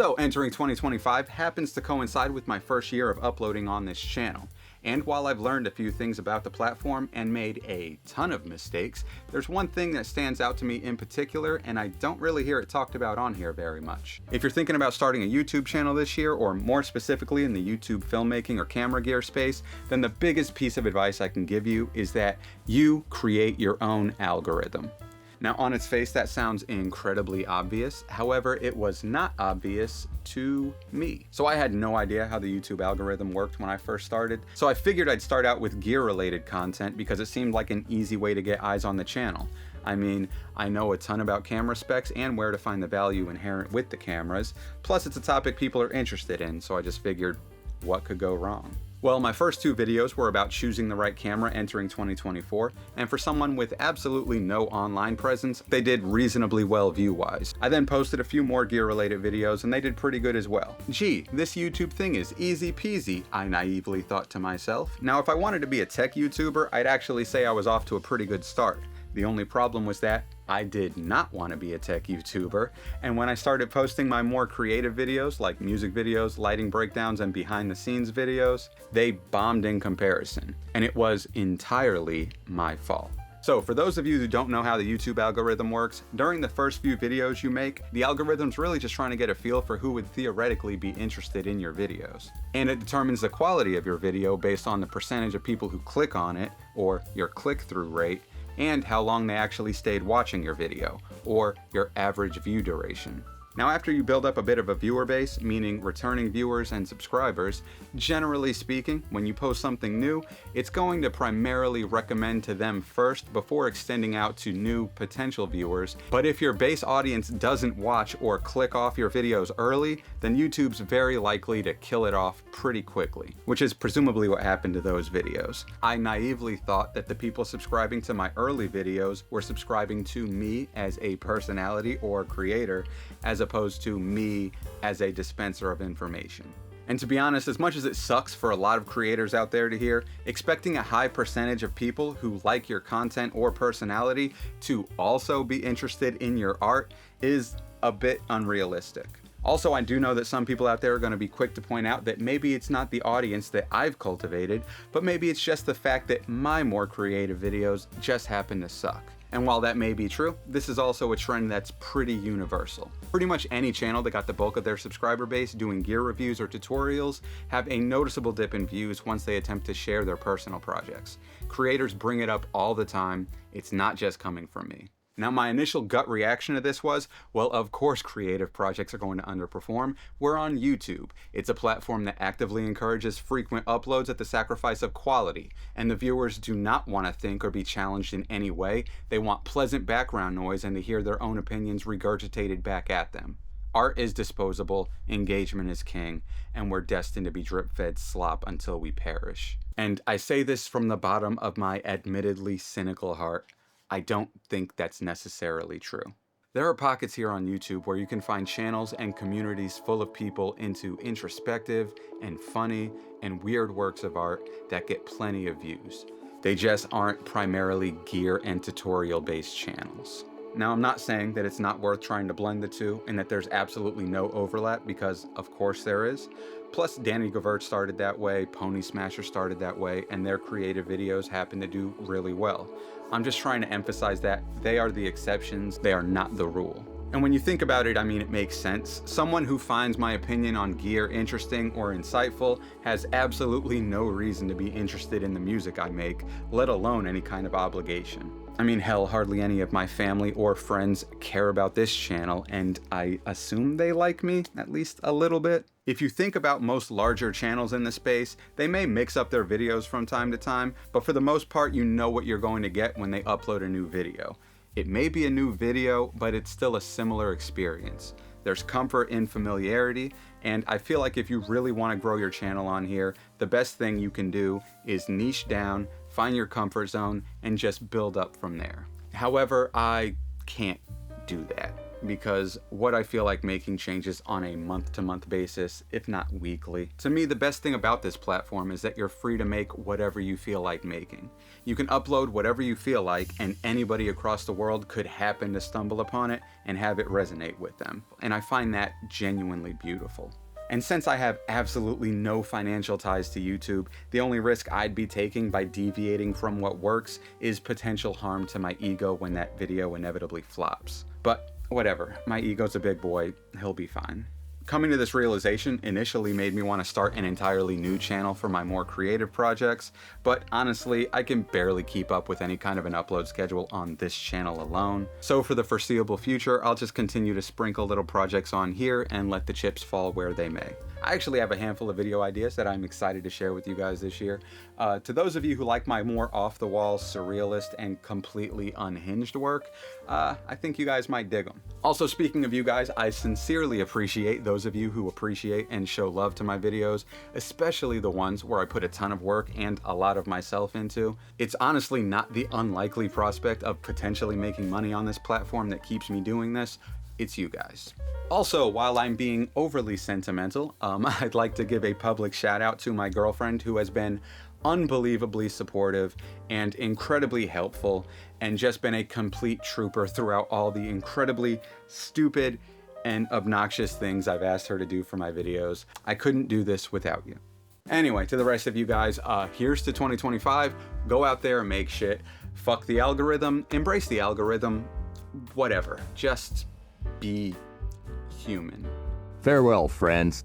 So entering 2025 happens to coincide with my first year of uploading on this channel. And while I've learned a few things about the platform and made a ton of mistakes, there's one thing that stands out to me in particular, and I don't really hear it talked about on here very much. If you're thinking about starting a YouTube channel this year, or more specifically in the YouTube filmmaking or camera gear space, then the biggest piece of advice I can give you is that you create your own algorithm. Now, on its face, that sounds incredibly obvious. However, it was not obvious to me. So I had no idea how the YouTube algorithm worked when I first started. So I figured I'd start out with gear-related content because it seemed like an easy way to get eyes on the channel. I mean, I know a ton about camera specs and where to find the value inherent with the cameras. Plus, it's a topic people are interested in, so I just figured, what could go wrong? Well, my first two videos were about choosing the right camera entering 2024, and for someone with absolutely no online presence, they did reasonably well view-wise. I then posted a few more gear-related videos, and they did pretty good as well. Gee, this YouTube thing is easy peasy, I naively thought to myself. Now, if I wanted to be a tech YouTuber, I'd actually say I was off to a pretty good start. The only problem was that I did not want to be a tech YouTuber, and when I started posting my more creative videos like music videos, lighting breakdowns, and behind the scenes videos, they bombed in comparison, and it was entirely my fault. So for those of you who don't know how the YouTube algorithm works, during the first few videos you make, the algorithm's really just trying to get a feel for who would theoretically be interested in your videos. And it determines the quality of your video based on the percentage of people who click on it, or your click-through rate, and how long they actually stayed watching your video, or your average view duration. Now, after you build up a bit of a viewer base, meaning returning viewers and subscribers, generally speaking, when you post something new, it's going to primarily recommend to them first before extending out to new potential viewers. But if your base audience doesn't watch or click off your videos early, then YouTube's very likely to kill it off pretty quickly, which is presumably what happened to those videos. I naively thought that the people subscribing to my early videos were subscribing to me as a personality or creator, as opposed to me as a dispenser of information. And to be honest, as much as it sucks for a lot of creators out there to hear, expecting a high percentage of people who like your content or personality to also be interested in your art is a bit unrealistic. Also, I do know that some people out there are going to be quick to point out that maybe it's not the audience that I've cultivated, but maybe it's just the fact that my more creative videos just happen to suck. And while that may be true, this is also a trend that's pretty universal. Pretty much any channel that got the bulk of their subscriber base doing gear reviews or tutorials have a noticeable dip in views once they attempt to share their personal projects. Creators bring it up all the time, it's not just coming from me. Now, my initial gut reaction to this was, well, of course creative projects are going to underperform. We're on YouTube. It's a platform that actively encourages frequent uploads at the sacrifice of quality, and the viewers do not want to think or be challenged in any way. They want pleasant background noise and to hear their own opinions regurgitated back at them. Art is disposable, engagement is king, and we're destined to be drip-fed slop until we perish. And I say this from the bottom of my admittedly cynical heart. I don't think that's necessarily true. There are pockets here on YouTube where you can find channels and communities full of people into introspective and funny and weird works of art that get plenty of views. They just aren't primarily gear and tutorial based channels. Now, I'm not saying that it's not worth trying to blend the two and that there's absolutely no overlap, because of course there is. Plus, Danny Govert started that way, Pony Smasher started that way, and their creative videos happen to do really well. I'm just trying to emphasize that they are the exceptions, they are not the rule. And when you think about it, I mean, it makes sense. Someone who finds my opinion on gear interesting or insightful has absolutely no reason to be interested in the music I make, let alone any kind of obligation. I mean, hell, hardly any of my family or friends care about this channel, and I assume they like me, at least a little bit. If you think about most larger channels in the space, they may mix up their videos from time to time, but for the most part, you know what you're going to get when they upload a new video. It may be a new video, but it's still a similar experience. There's comfort in familiarity, and I feel like if you really want to grow your channel on here, the best thing you can do is niche down, find your comfort zone, and just build up from there. However, I can't do that. because what I feel like making changes on a month-to-month basis, if not weekly. To me, the best thing about this platform is that you're free to make whatever you feel like making. You can upload whatever you feel like, and anybody across the world could happen to stumble upon it and have it resonate with them. And I find that genuinely beautiful. And since I have absolutely no financial ties to YouTube, the only risk I'd be taking by deviating from what works is potential harm to my ego when that video inevitably flops. But whatever, my ego's a big boy, he'll be fine. Coming to this realization initially made me want to start an entirely new channel for my more creative projects, but honestly, I can barely keep up with any kind of an upload schedule on this channel alone. So for the foreseeable future, I'll just continue to sprinkle little projects on here and let the chips fall where they may. I actually have a handful of video ideas that I'm excited to share with you guys this year. To those of you who like my more off-the-wall, surrealist, and completely unhinged work, I think you guys might dig them. Also, speaking of you guys, I sincerely appreciate those of you who appreciate and show love to my videos, especially the ones where I put a ton of work and a lot of myself into. It's honestly not the unlikely prospect of potentially making money on this platform that keeps me doing this. It's you guys. Also, while I'm being overly sentimental, I'd like to give a public shout out to my girlfriend, who has been unbelievably supportive and incredibly helpful, and just been a complete trooper throughout all the incredibly stupid and obnoxious things I've asked her to do for my videos. I couldn't do this without you. Anyway, to the rest of you guys, here's to 2025. Go out there and make shit. Fuck the algorithm, embrace the algorithm, whatever. Just be human. Farewell, friends.